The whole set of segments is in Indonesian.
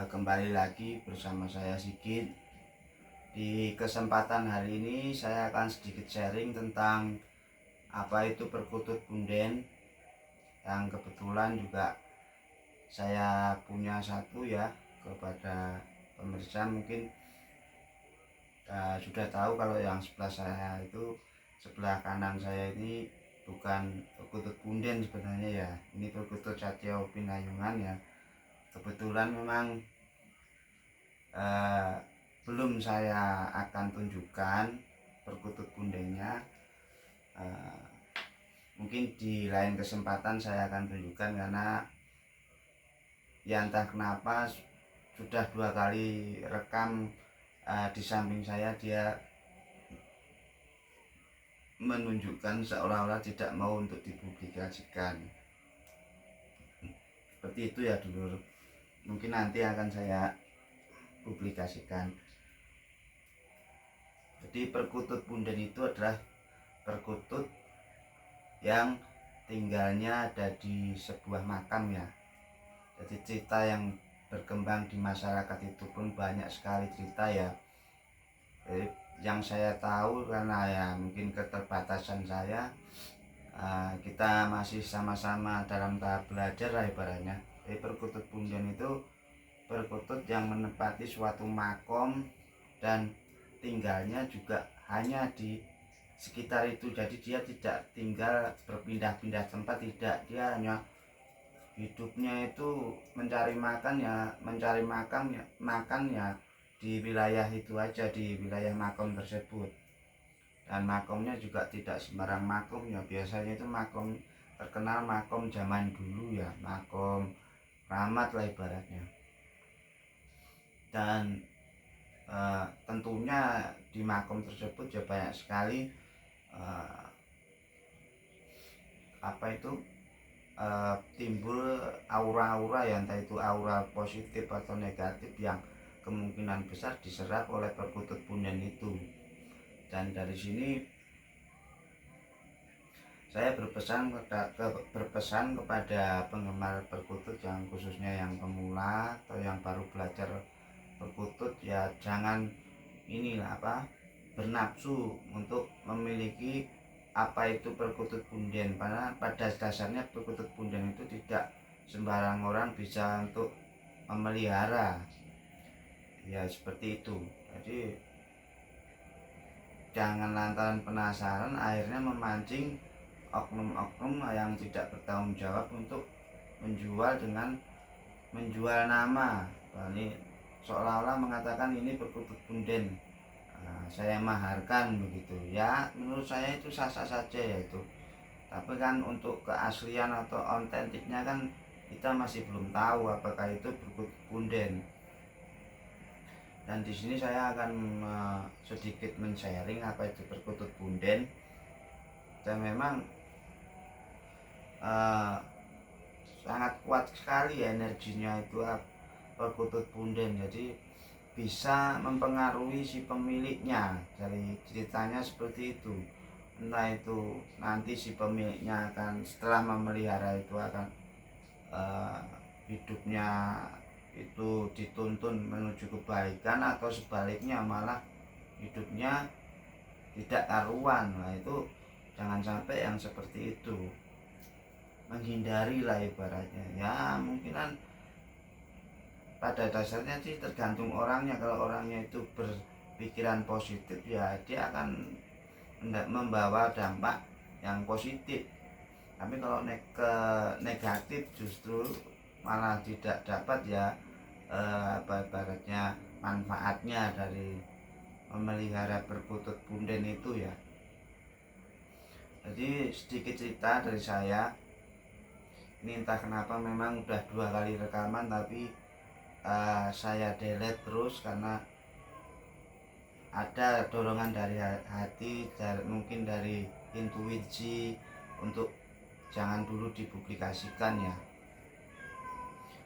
Kembali lagi bersama saya Sigit. Di kesempatan hari ini saya akan sedikit sharing tentang apa itu perkutut punden, yang kebetulan juga saya punya satu ya. Kepada pemirsa mungkin sudah tahu kalau yang sebelah saya itu, sebelah kanan saya ini bukan perkutut punden sebenarnya ya. Ini perkutut Satya Pinayungan ya. Kebetulan memang belum saya akan tunjukkan perkutut pundennya. Mungkin di lain kesempatan saya akan tunjukkan, karena ya entah kenapa sudah 2 kali rekam di samping saya dia menunjukkan seolah-olah tidak mau untuk dipublikasikan. Seperti itu ya dulur, mungkin nanti akan saya publikasikan. Jadi perkutut punden itu adalah perkutut yang tinggalnya ada di sebuah makam ya. Jadi cerita yang berkembang di masyarakat itu pun banyak sekali cerita ya. Jadi yang saya tahu, karena ya mungkin keterbatasan saya, kita masih sama-sama dalam tahap belajar lah ibaratnya. Jadi perkutut punden itu perkutut yang menempati suatu makom dan tinggalnya juga hanya di sekitar itu. Jadi dia tidak tinggal berpindah-pindah tempat, tidak. Dia hanya hidupnya itu mencari makan ya di wilayah itu aja, di wilayah makom tersebut. Dan makomnya juga tidak sembarang makom ya, biasanya itu makom terkenal, makom zaman dulu ya, makom keramat lah ibaratnya. Dan tentunya di makom tersebut ya banyak sekali timbul aura-aura ya, entah itu aura positif atau negatif, yang kemungkinan besar diserap oleh perkutut punden itu. Dan dari sini saya berpesan kepada penggemar perkutut, yang khususnya yang pemula atau yang baru belajar perkutut, ya jangan bernafsu untuk memiliki apa itu perkutut punden. Karena pada dasarnya perkutut punden itu tidak sembarang orang bisa untuk memelihara ya, seperti itu. Jadi jangan lantaran penasaran akhirnya memancing oknum-oknum yang tidak bertanggung jawab untuk menjual dengan menjual nama. Ini seolah-olah mengatakan ini perkutut punden, saya maharkan begitu ya. Menurut saya itu sah-sah saja ya itu, tapi kan untuk keaslian atau autentiknya kan kita masih belum tahu apakah itu perkutut punden. Dan di sini saya akan sedikit men-sharing apa itu perkutut punden. Dan memang sangat kuat sekali energinya itu perkutut punden. Jadi bisa mempengaruhi si pemiliknya. Dari ceritanya seperti itu. Entah itu nanti si pemiliknya akan setelah memelihara itu akan hidupnya itu dituntun menuju kebaikan, atau sebaliknya malah hidupnya tidak karuan. Nah itu jangan sampai yang seperti itu, menghindari lah ibaratnya ya. Mungkin kan pada dasarnya sih tergantung orangnya. Kalau orangnya itu berpikiran positif ya dia akan membawa dampak yang positif. Tapi kalau negatif justru malah tidak dapat ya ibaratnya manfaatnya dari memelihara perkutut punden itu ya. Jadi sedikit cerita dari saya. Ini entah kenapa memang udah 2 kali rekaman, tapi saya delete terus karena ada dorongan dari hati, mungkin dari intuisi untuk jangan dulu dipublikasikan ya.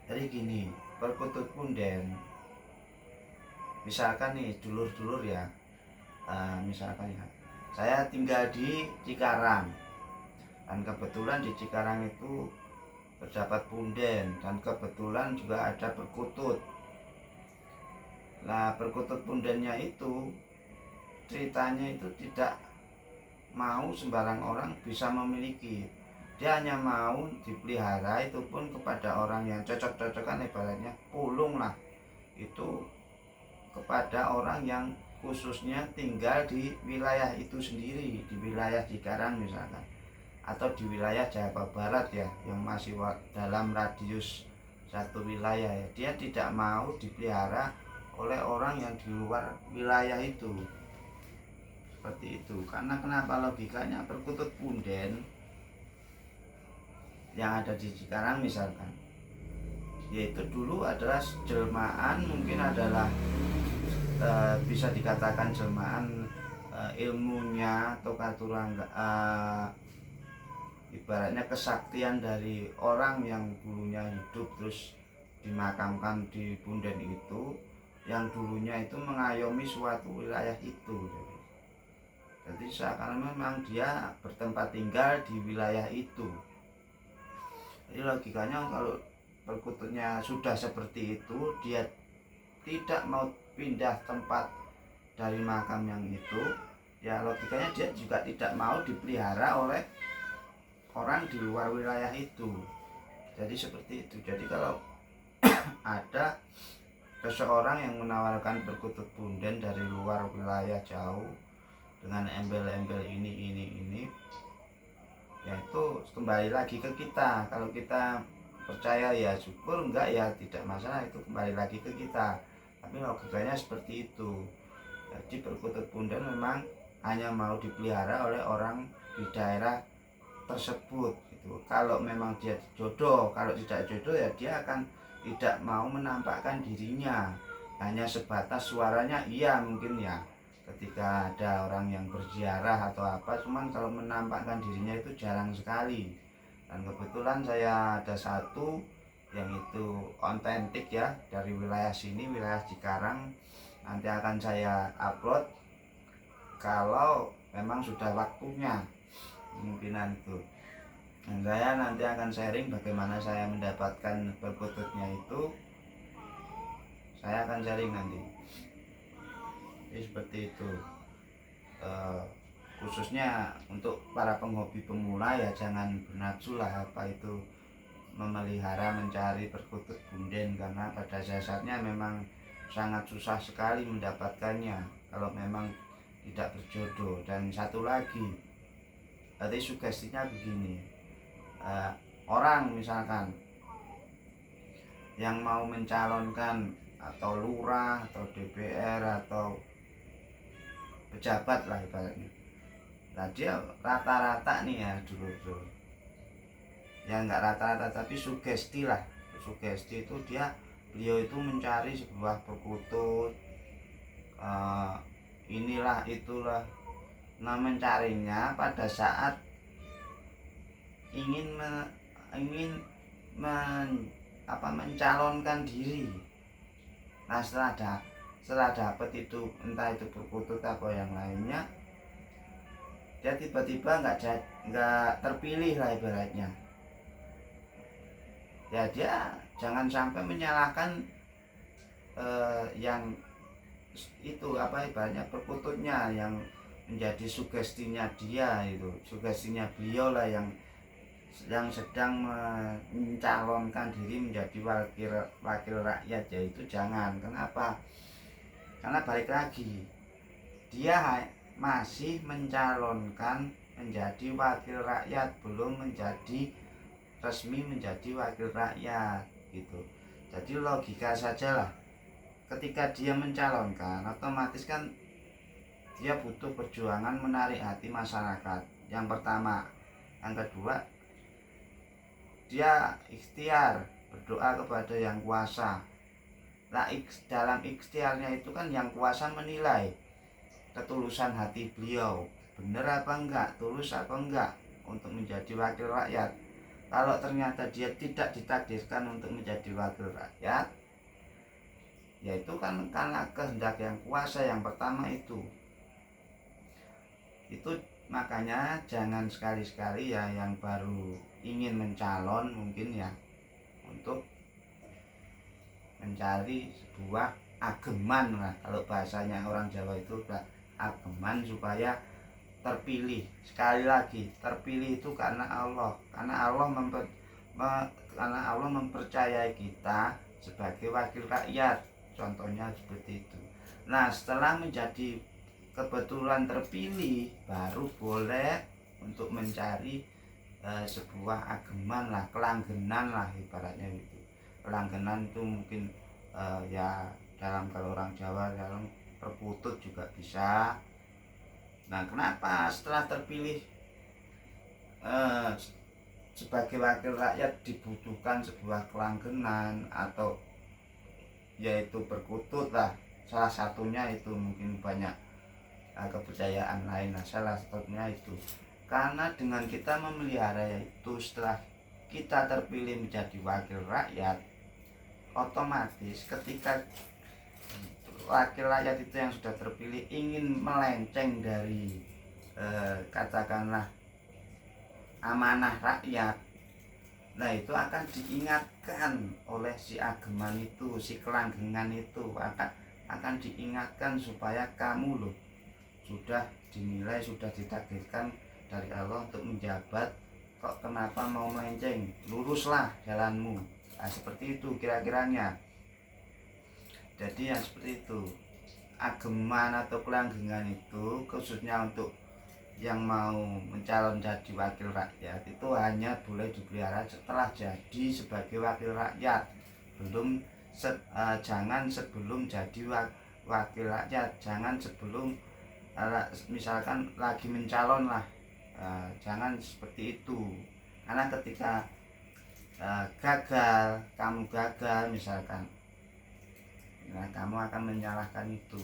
Jadi gini, perkutut punden, misalkan nih dulur-dulur ya, misalkan ya, saya tinggal di Cikarang, dan kebetulan di Cikarang itu terdapat punden, dan kebetulan juga ada perkutut. Nah, perkutut pundennya itu ceritanya itu tidak mau sembarang orang bisa memiliki. Dia hanya mau dipelihara, itu pun kepada orang yang cocok-cocokan, ibaratnya pulung lah. Itu kepada orang yang khususnya tinggal di wilayah itu sendiri, di wilayah Cikarang misalkan, atau di wilayah Jawa Barat ya, yang masih dalam radius satu wilayah ya. Dia tidak mau dipelihara oleh orang yang di luar wilayah itu. Seperti itu. Karena kenapa? Logikanya perkutut punden yang ada di Cikarang misalkan, yaitu dulu adalah jelmaan, mungkin adalah bisa dikatakan jelmaan ilmunya atau katurangga, ibaratnya kesaktian dari orang yang dulunya hidup terus dimakamkan di punden itu, yang dulunya itu mengayomi suatu wilayah itu. Jadi seakan memang dia bertempat tinggal di wilayah itu. Jadi logikanya kalau perkututnya sudah seperti itu, dia tidak mau pindah tempat dari makam yang itu, ya logikanya dia juga tidak mau dipelihara oleh orang di luar wilayah itu. Jadi seperti itu. Jadi kalau ada seseorang yang menawarkan perkutut punden dari luar wilayah jauh dengan embel-embel ini, ya itu kembali lagi ke kita. Kalau kita percaya ya syukur, enggak ya tidak masalah, itu kembali lagi ke kita. Tapi logikanya seperti itu. Jadi perkutut punden memang hanya mau dipelihara oleh orang di daerah tersebut gitu. Kalau memang dia jodoh, kalau tidak jodoh ya dia akan tidak mau menampakkan dirinya, hanya sebatas suaranya iya mungkin ya ketika ada orang yang berziarah atau apa, cuman kalau menampakkan dirinya itu jarang sekali. Dan kebetulan saya ada satu yang itu otentik ya, dari wilayah sini, wilayah Cikarang. Nanti akan saya upload kalau memang sudah waktunya, kemungkinan itu. Dan saya nanti akan sharing bagaimana saya mendapatkan perkututnya itu. Saya akan sharing nanti. Jadi seperti itu. Khususnya untuk para penghobi pemula ya jangan bernafsu lah apa itu memelihara, mencari perkutut punden, karena pada dasarnya memang sangat susah sekali mendapatkannya kalau memang tidak berjodoh. Dan satu lagi, tadi sugestinya begini, orang misalkan yang mau mencalonkan atau lurah atau DPR atau pejabat lah ibaratnya, nah dia rata-rata nih ya dulu ya, nggak rata-rata tapi sugesti lah. Sugesti itu beliau itu mencari sebuah perkutut, inilah itulah. Nah mencarinya pada saat ingin mencalonkan diri. Nah setelah dapat itu, entah itu perkutut atau yang lainnya, dia tiba-tiba nggak terpilih lah ibaratnya. Ya dia jangan sampai menyalahkan yang itu apa ibaratnya perkututnya yang menjadi sugestinya dia, itu sugestinya beliau lah yang sedang mencalonkan diri menjadi wakil rakyat, yaitu jangan. Kenapa? Karena balik lagi, dia masih mencalonkan menjadi wakil rakyat, belum menjadi resmi menjadi wakil rakyat gitu. Jadi logika saja lah, ketika dia mencalonkan otomatis kan dia butuh perjuangan menarik hati masyarakat, yang pertama. Yang kedua, dia ikhtiar berdoa kepada yang kuasa. Nah dalam ikhtiarnya itu kan yang kuasa menilai ketulusan hati beliau, benar apa enggak, tulus apa enggak untuk menjadi wakil rakyat. Kalau ternyata dia tidak ditakdirkan untuk menjadi wakil rakyat, yaitu kan karena kehendak yang kuasa yang pertama itu. Makanya jangan sekali-sekali ya yang baru ingin mencalon mungkin ya, untuk mencari sebuah ageman lah, kalau bahasanya orang Jawa itu ageman supaya terpilih. Sekali lagi, terpilih itu karena Allah, karena Allah mempercayai kita sebagai wakil rakyat, contohnya seperti itu. Nah, setelah menjadi kebetulan terpilih, baru boleh untuk mencari sebuah ageman lah, kelanggenan lah ibaratnya itu. Kelanggenan itu mungkin ya dalam, kalau orang Jawa dalam perkutut juga bisa. Nah, kenapa setelah terpilih eh, sebagai wakil rakyat dibutuhkan sebuah kelanggenan atau yaitu perkutut lah, salah satunya itu, mungkin banyak kepercayaan lain. Nah, salah satunya itu karena dengan kita memelihara, yaitu setelah kita terpilih menjadi wakil rakyat, otomatis ketika wakil rakyat itu yang sudah terpilih ingin melenceng dari katakanlah amanah rakyat, nah itu akan diingatkan oleh si ageman itu, si kelanggengan itu akan diingatkan supaya kamu loh sudah dinilai, sudah ditakdirkan dari Allah untuk menjabat, kok kenapa mau melenceng, luruslah jalanmu. Nah, seperti itu kira-kiranya. Jadi yang seperti itu, ageman atau kelanggengan itu khususnya untuk yang mau mencalon jadi wakil rakyat itu hanya boleh dipelihara setelah jadi sebagai wakil rakyat, belum jangan sebelum jadi wakil rakyat, jangan sebelum misalkan lagi mencalon lah, jangan seperti itu. Karena ketika kamu gagal misalkan, nah kamu akan menyalahkan itu.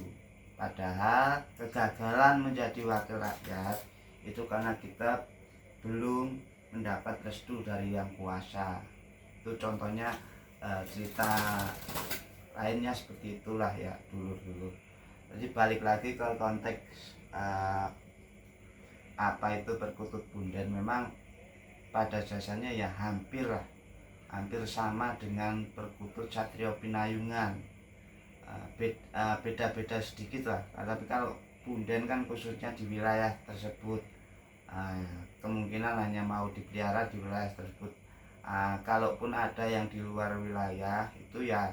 Padahal kegagalan menjadi wakil rakyat itu karena kita belum mendapat restu dari yang kuasa. Itu contohnya cerita lainnya seperti itulah ya dulu. Jadi balik lagi ke konteks apa itu perkutut punden, memang pada dasarnya ya hampir sama dengan perkutut Satrio Pinayungan. Beda-beda sedikit lah, tapi kalau punden kan khususnya di wilayah tersebut, kemungkinan hanya mau dipelihara di wilayah tersebut. Kalaupun ada yang di luar wilayah itu ya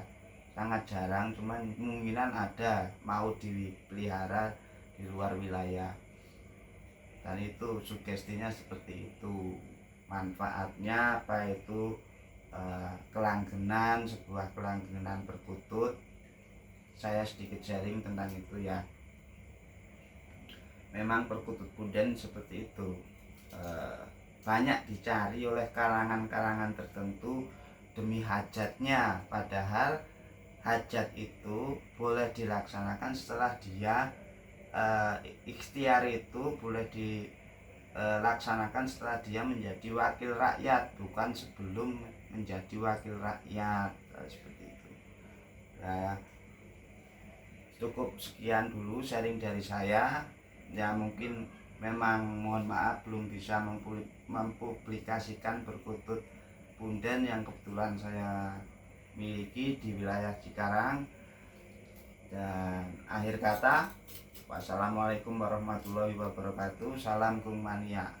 sangat jarang, cuman kemungkinan ada mau dipelihara di luar wilayah. Dan itu sugestinya seperti itu, manfaatnya apa itu kelanggenan, sebuah kelanggenan perkutut. Saya sedikit sharing tentang itu ya. Memang perkutut punden seperti itu banyak dicari oleh kalangan-kalangan tertentu demi hajatnya, padahal hajat itu boleh dilaksanakan setelah dia ikhtiar itu boleh dilaksanakan setelah dia menjadi wakil rakyat, bukan sebelum menjadi wakil rakyat. Seperti itu ya. Cukup sekian dulu sharing dari saya ya. Mungkin memang mohon maaf belum bisa mempublikasikan perkutut punden yang kebetulan saya miliki di wilayah Cikarang. Dan akhir kata, wassalamualaikum warahmatullahi wabarakatuh. Salam Kung Mania.